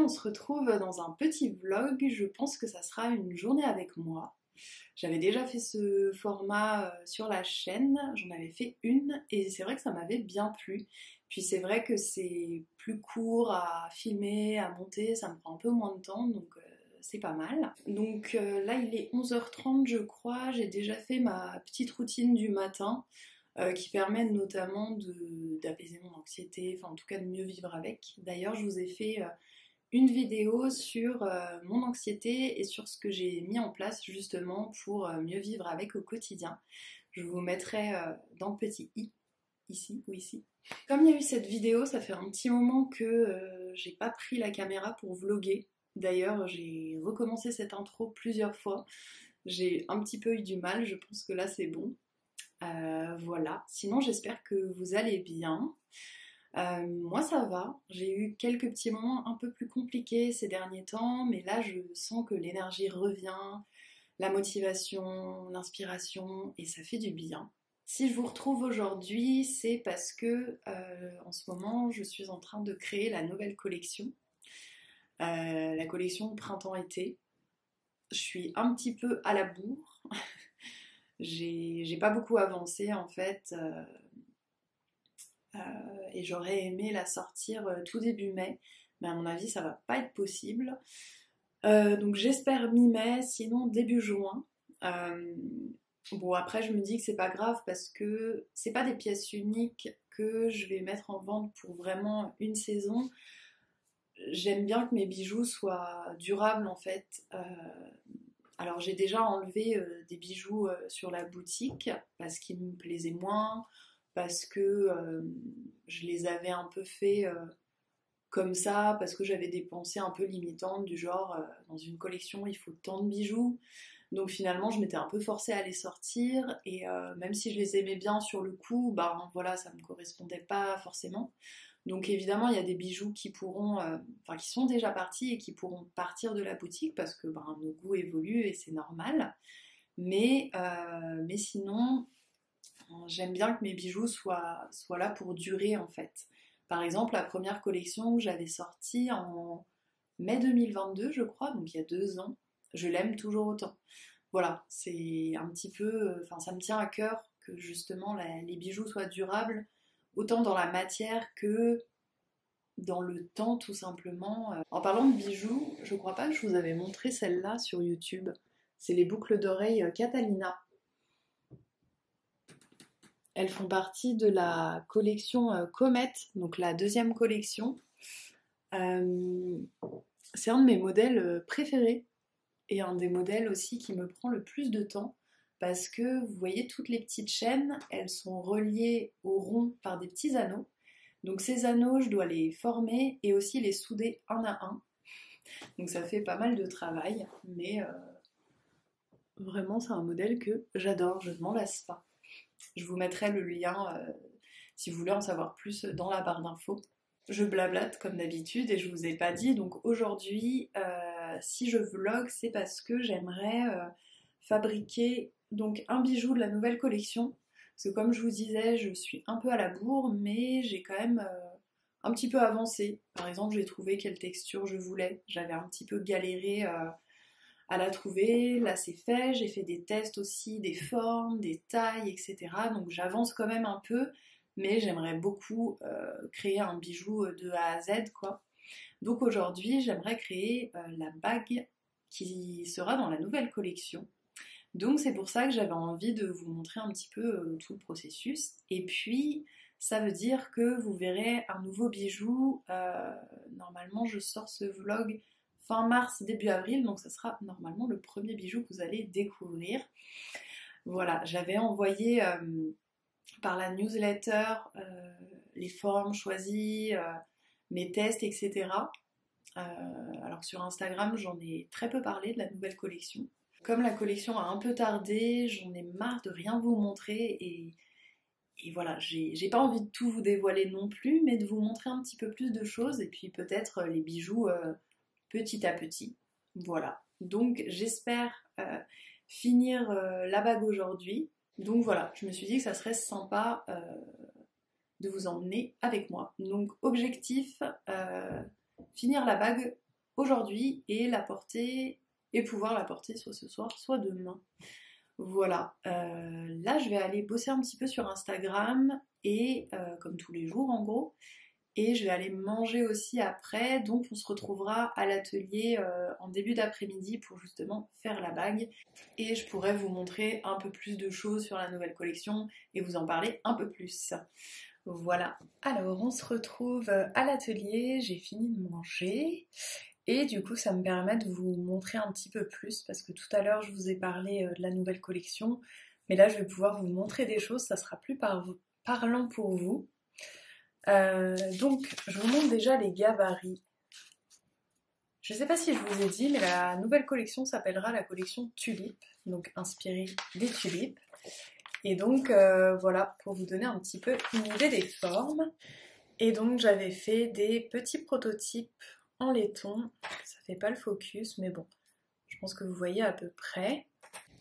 on se retrouve dans un petit vlog. Je pense que ça sera une journée avec moi. J'avais déjà fait ce format sur la chaîne, j'en avais fait une et c'est vrai que ça m'avait bien plu. Puis c'est vrai que c'est plus court à filmer, à monter, ça me prend un peu moins de temps donc c'est pas mal. Donc là il est 11h30 je crois, j'ai déjà fait ma petite routine du matin qui permet notamment d'apaiser mon anxiété, enfin en tout cas de mieux vivre avec. D'ailleurs je vous ai fait une vidéo sur mon anxiété et sur ce que j'ai mis en place justement pour mieux vivre avec au quotidien. Je vous mettrai dans le petit i, ici ou ici. Comme il y a eu cette vidéo, ça fait un petit moment que j'ai pas pris la caméra pour vlogger. D'ailleurs, j'ai recommencé cette intro plusieurs fois. J'ai un petit peu eu du mal, je pense que là c'est bon. Voilà, sinon j'espère que vous allez bien. Moi ça va, j'ai eu quelques petits moments un peu plus compliqués ces derniers temps, mais là je sens que l'énergie revient, la motivation, l'inspiration, et ça fait du bien. Si je vous retrouve aujourd'hui, c'est parce que en ce moment je suis en train de créer la nouvelle collection, la collection printemps-été. Je suis un petit peu à la bourre, j'ai pas beaucoup avancé en fait. Et j'aurais aimé la sortir tout début mai, mais à mon avis ça va pas être possible. Donc j'espère mi-mai, sinon début juin. Euh, bon après je me dis que c'est pas grave parce que c'est pas des pièces uniques que je vais mettre en vente pour vraiment une saison. J'aime bien que mes bijoux soient durables en fait. Alors j'ai déjà enlevé des bijoux sur la boutique parce qu'ils me plaisaient moins, parce que je les avais un peu fait comme ça, parce que j'avais des pensées un peu limitantes du genre dans une collection il faut tant de bijoux. Donc finalement je m'étais un peu forcée à les sortir et même si je les aimais bien sur le coup, ben voilà ça me correspondait pas forcément. Donc évidemment il y a des bijoux qui pourront, enfin qui sont déjà partis et qui pourront partir de la boutique parce que ben, nos goûts évoluent et c'est normal. Mais sinon j'aime bien que mes bijoux soient là pour durer en fait. Par exemple, la première collection que j'avais sortie en mai 2022, je crois, donc il y a 2 ans, je l'aime toujours autant. Voilà, c'est un petit peu, enfin ça me tient à cœur que justement les bijoux soient durables, autant dans la matière que dans le temps tout simplement. En parlant de bijoux, je crois pas que je vous avais montré celle-là sur YouTube. C'est les boucles d'oreilles Catalina. Elles font partie de la collection Comet, donc la deuxième collection. Euh, c'est un de mes modèles préférés et un des modèles aussi qui me prend le plus de temps parce que vous voyez toutes les petites chaînes, elles sont reliées au rond par des petits anneaux. Donc ces anneaux, je dois les former et aussi les souder un à un. Donc ça fait pas mal de travail, mais vraiment c'est un modèle que j'adore, je ne m'en lasse pas. Je vous mettrai le lien si vous voulez en savoir plus dans la barre d'infos. Je blablate comme d'habitude et je vous ai pas dit, donc aujourd'hui, si je vlog, c'est parce que j'aimerais fabriquer donc un bijou de la nouvelle collection. Parce que comme je vous disais, je suis un peu à la bourre, mais j'ai quand même un petit peu avancé. Par exemple, j'ai trouvé quelle texture je voulais. J'avais un petit peu galéré à la trouver. Là, c'est fait. J'ai fait des tests aussi, des formes, des tailles, etc. Donc j'avance quand même un peu, mais j'aimerais beaucoup créer un bijou de A à Z, quoi. Donc aujourd'hui, j'aimerais créer la bague qui sera dans la nouvelle collection. Donc c'est pour ça que j'avais envie de vous montrer un petit peu tout le processus. Et puis, ça veut dire que vous verrez un nouveau bijou. Normalement, je sors ce vlog fin mars, début avril, donc ça sera normalement le premier bijou que vous allez découvrir. Voilà, j'avais envoyé par la newsletter les formes choisies, mes tests, etc. Alors sur Instagram, j'en ai très peu parlé de la nouvelle collection. Comme la collection a un peu tardé, j'en ai marre de rien vous montrer et voilà, j'ai pas envie de tout vous dévoiler non plus, mais de vous montrer un petit peu plus de choses et puis peut-être les bijoux petit à petit. Voilà, donc j'espère finir la bague aujourd'hui. Donc voilà, je me suis dit que ça serait sympa de vous emmener avec moi. Donc objectif, finir la bague aujourd'hui et la porter et pouvoir la porter soit ce soir, soit demain. Voilà, là je vais aller bosser un petit peu sur Instagram et comme tous les jours en gros, et je vais aller manger aussi après, donc on se retrouvera à l'atelier en début d'après-midi pour justement faire la bague et je pourrai vous montrer un peu plus de choses sur la nouvelle collection et vous en parler un peu plus. Voilà, alors on se retrouve à l'atelier, j'ai fini de manger et du coup ça me permet de vous montrer un petit peu plus parce que tout à l'heure je vous ai parlé de la nouvelle collection, mais là je vais pouvoir vous montrer des choses, ça sera plus parlant pour vous. Donc je vous montre déjà les gabarits. Je ne sais pas si je vous ai dit, mais la nouvelle collection s'appellera la collection Tulipe, donc inspirée des tulipes. Et donc voilà, pour vous donner un petit peu une idée des formes. Et donc j'avais fait des petits prototypes en laiton. Ça fait pas le focus, mais bon, je pense que vous voyez à peu près.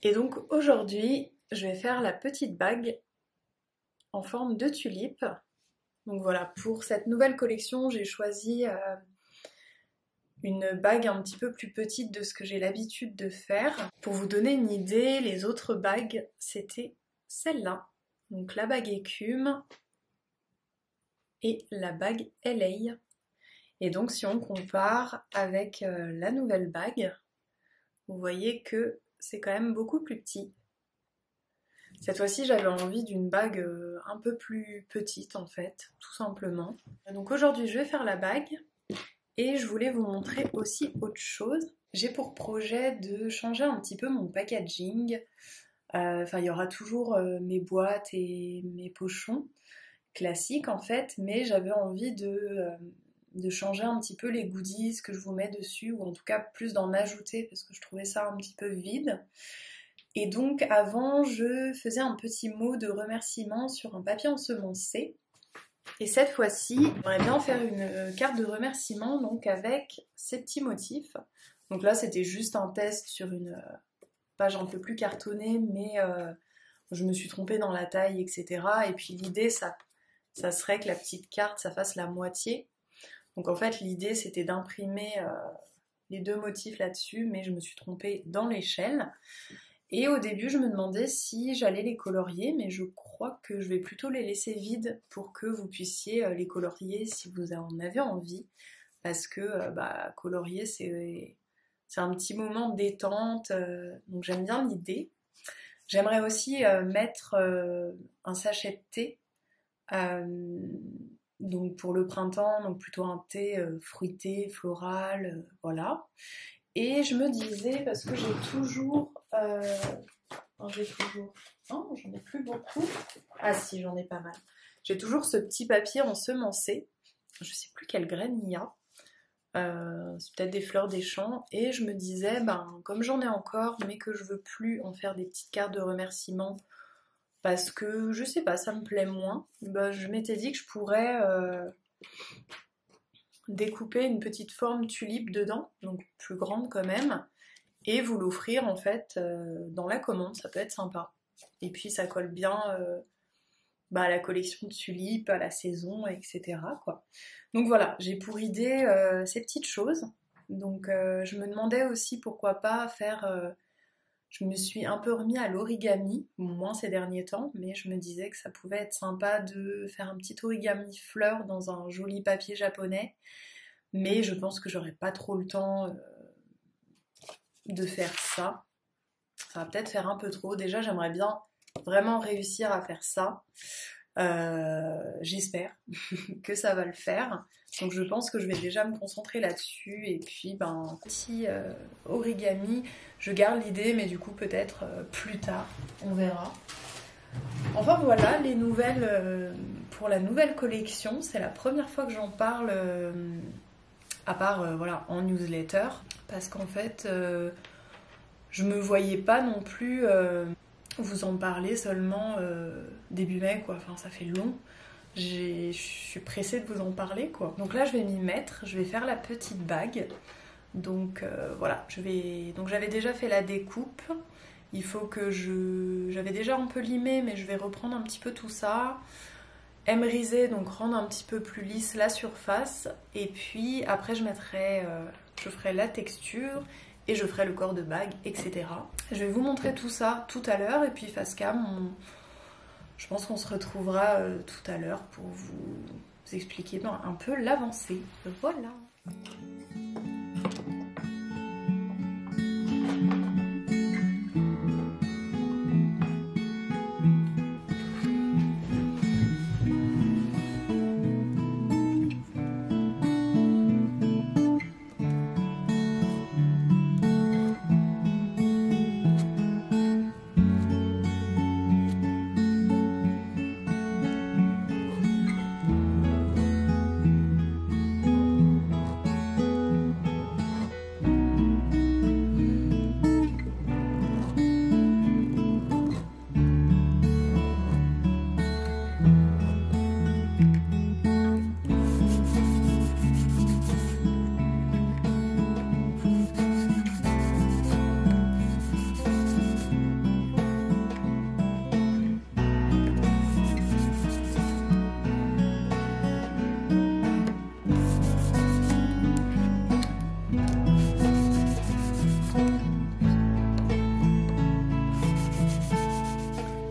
Et donc aujourd'hui, je vais faire la petite bague en forme de tulipe. Donc voilà, pour cette nouvelle collection, j'ai choisi une bague un petit peu plus petite de ce que j'ai l'habitude de faire. Pour vous donner une idée, les autres bagues, c'était celle-là. Donc la bague écume et la bague LA. Et donc si on compare avec la nouvelle bague, vous voyez que c'est quand même beaucoup plus petit. Cette fois-ci, j'avais envie d'une bague un peu plus petite en fait, tout simplement. Donc aujourd'hui, je vais faire la bague et je voulais vous montrer aussi autre chose. J'ai pour projet de changer un petit peu mon packaging. Enfin, il y aura toujours mes boîtes et mes pochons classiques en fait, mais j'avais envie de changer un petit peu les goodies que je vous mets dessus, ou en tout cas plus d'en ajouter parce que je trouvais ça un petit peu vide. Et donc avant, je faisais un petit mot de remerciement sur un papier ensemencé. Et cette fois-ci, j'aimerais bien faire une carte de remerciement donc avec ces petits motifs. Donc là, c'était juste un test sur une page un peu plus cartonnée, mais je me suis trompée dans la taille, etc. Et puis l'idée, ça serait que la petite carte, ça fasse la moitié. Donc en fait, l'idée, c'était d'imprimer les deux motifs là-dessus, mais je me suis trompée dans l'échelle. Et au début, je me demandais si j'allais les colorier, mais je crois que je vais plutôt les laisser vides pour que vous puissiez les colorier si vous en avez envie. Parce que colorier, c'est un petit moment de détente, donc j'aime bien l'idée. J'aimerais aussi mettre un sachet de thé, donc pour le printemps, donc plutôt un thé fruité, floral, voilà. Et je me disais, parce que j'ai toujours... Non, j'en ai plus beaucoup. Ah si, j'en ai pas mal. J'ai toujours ce petit papier ensemencé. Je sais plus quelle graine il y a. C'est peut-être des fleurs des champs. Et je me disais, comme j'en ai encore, mais que je veux plus en faire des petites cartes de remerciement, parce que, je sais pas, ça me plaît moins, je m'étais dit que je pourrais... découper une petite forme tulipe dedans, donc plus grande quand même, et vous l'offrir en fait dans la commande, ça peut être sympa. Et puis ça colle bien à la collection de tulipes, à la saison, etc. quoi. Donc voilà, j'ai pour idée ces petites choses. Donc je me demandais aussi pourquoi pas faire... je me suis un peu remis à l'origami, moins ces derniers temps, mais je me disais que ça pouvait être sympa de faire un petit origami fleur dans un joli papier japonais. Mais je pense que j'aurai pas trop le temps de faire ça. Ça va peut-être faire un peu trop. Déjà, j'aimerais bien vraiment réussir à faire ça. J'espère que ça va le faire. Donc je pense que je vais déjà me concentrer là-dessus. Et puis, petit origami, je garde l'idée, mais du coup, peut-être plus tard, on verra. Enfin voilà, les nouvelles pour la nouvelle collection. C'est la première fois que j'en parle... à part en newsletter, parce qu'en fait je me voyais pas non plus vous en parler seulement début mai quoi, enfin ça fait long, je suis pressée de vous en parler quoi. Donc là je vais m'y mettre, je vais faire la petite bague, donc voilà, donc j'avais déjà fait la découpe, il faut que j'avais déjà un peu limé, mais je vais reprendre un petit peu tout ça, émeriser, donc rendre un petit peu plus lisse la surface, et puis après je mettrai je ferai la texture et je ferai le corps de bague, etc. Je vais vous montrer tout ça tout à l'heure et puis face cam, je pense qu'on se retrouvera tout à l'heure pour vous expliquer un peu l'avancée. Voilà.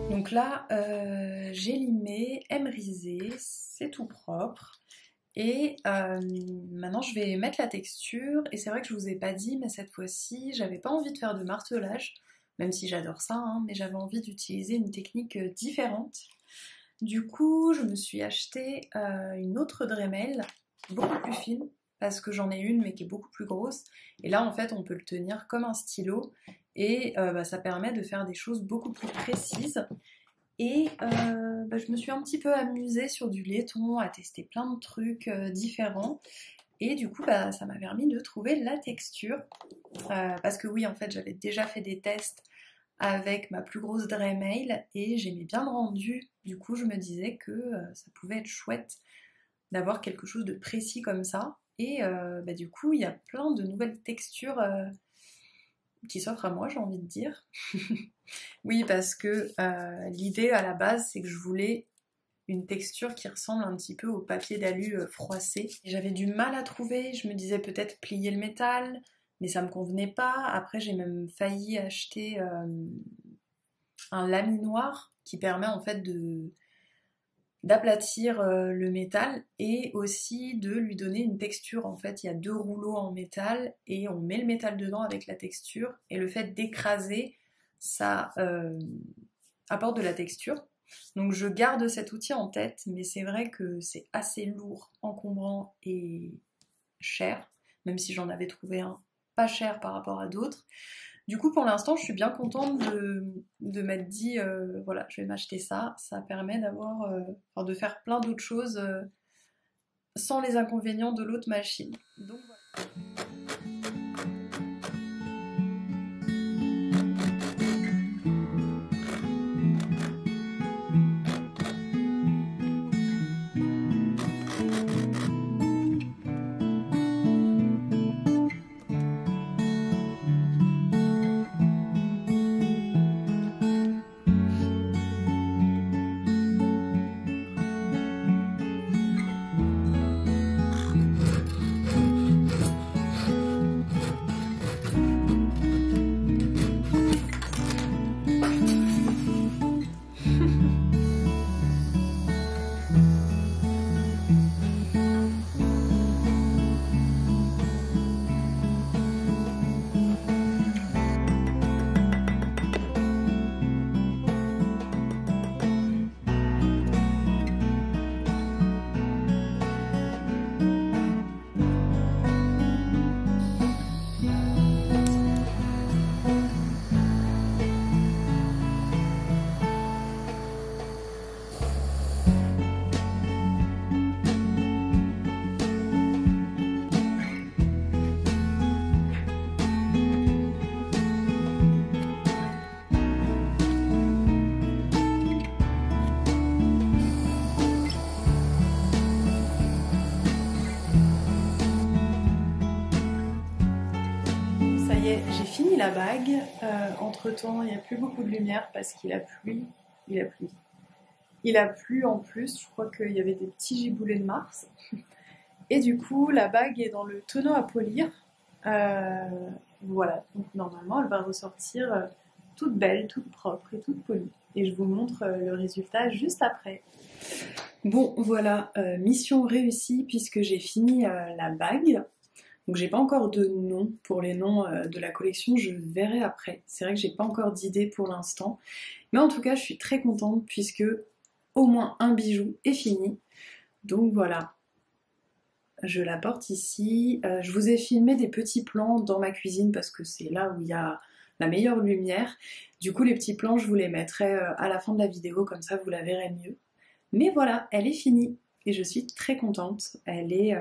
Donc là, j'ai limé, émrisé, c'est tout propre. Et maintenant je vais mettre la texture. Et c'est vrai que je vous ai pas dit, mais cette fois-ci, j'avais pas envie de faire de martelage, même si j'adore ça, hein, mais j'avais envie d'utiliser une technique différente. Du coup, je me suis acheté une autre Dremel, beaucoup plus fine, parce que j'en ai une mais qui est beaucoup plus grosse. Et là, en fait, on peut le tenir comme un stylo. Et ça permet de faire des choses beaucoup plus précises. Et je me suis un petit peu amusée sur du laiton, à tester plein de trucs différents. Et du coup, ça m'a permis de trouver la texture. Parce que oui, en fait, j'avais déjà fait des tests avec ma plus grosse Dremel et j'aimais bien le rendu. Du coup, je me disais que ça pouvait être chouette d'avoir quelque chose de précis comme ça. Et du coup, il y a plein de nouvelles textures qui s'offrent à moi, j'ai envie de dire. Oui, parce que l'idée à la base, c'est que je voulais une texture qui ressemble un petit peu au papier d'alu froissé. J'avais du mal à trouver, je me disais peut-être plier le métal, mais ça me convenait pas. Après, j'ai même failli acheter un laminoir qui permet en fait d'aplatir le métal et aussi de lui donner une texture. En fait, il y a 2 rouleaux en métal et on met le métal dedans avec la texture et le fait d'écraser, ça apporte de la texture. Donc je garde cet outil en tête, mais c'est vrai que c'est assez lourd, encombrant et cher, même si j'en avais trouvé un pas cher par rapport à d'autres. Du coup, pour l'instant, je suis bien contente de m'être dit, voilà, je vais m'acheter ça. Ça permet d'avoir, de faire plein d'autres choses sans les inconvénients de l'autre machine. Donc voilà. J'ai fini la bague. Entre temps, il n'y a plus beaucoup de lumière parce qu'il a plu. Il a plu. Il a plu en plus. Je crois qu'il y avait des petits giboulées de Mars. Et du coup, la bague est dans le tonneau à polir. Voilà, donc normalement elle va ressortir toute belle, toute propre et toute polie. Et je vous montre le résultat juste après. Bon voilà, mission réussie puisque j'ai fini la bague. Donc j'ai pas encore de nom pour les noms de la collection, je verrai après. C'est vrai que j'ai pas encore d'idée pour l'instant. Mais en tout cas, je suis très contente puisque au moins un bijou est fini. Donc voilà, je la porte ici. Je vous ai filmé des petits plans dans ma cuisine parce que c'est là où il y a la meilleure lumière. Du coup, les petits plans, je vous les mettrai à la fin de la vidéo, comme ça vous la verrez mieux. Mais voilà, elle est finie et je suis très contente. Elle est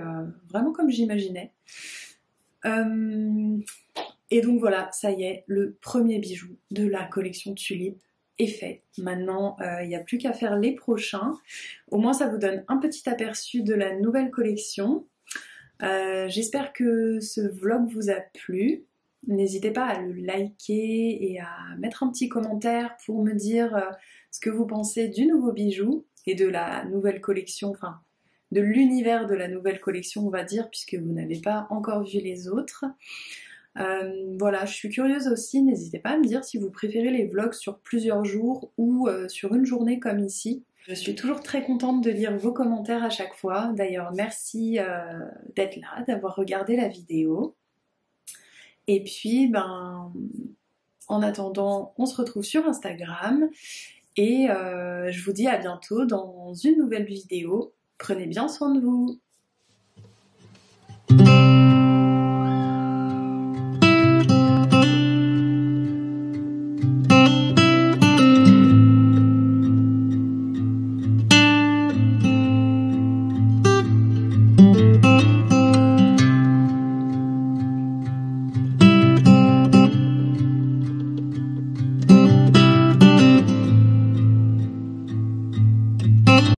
vraiment comme j'imaginais. Et donc voilà, ça y est, le premier bijou de la collection Tulipe est fait. Maintenant, il n'y a plus qu'à faire les prochains. Au moins, ça vous donne un petit aperçu de la nouvelle collection. J'espère que ce vlog vous a plu. N'hésitez pas à le liker et à mettre un petit commentaire pour me dire ce que vous pensez du nouveau bijou et de la nouvelle collection, enfin de l'univers de la nouvelle collection on va dire, puisque vous n'avez pas encore vu les autres. Voilà, je suis curieuse aussi, n'hésitez pas à me dire si vous préférez les vlogs sur plusieurs jours ou sur une journée comme ici. Je suis toujours très contente de lire vos commentaires à chaque fois. D'ailleurs, merci d'être là, d'avoir regardé la vidéo. Et puis, en attendant, on se retrouve sur Instagram. Et je vous dis à bientôt dans une nouvelle vidéo. Prenez bien soin de vous.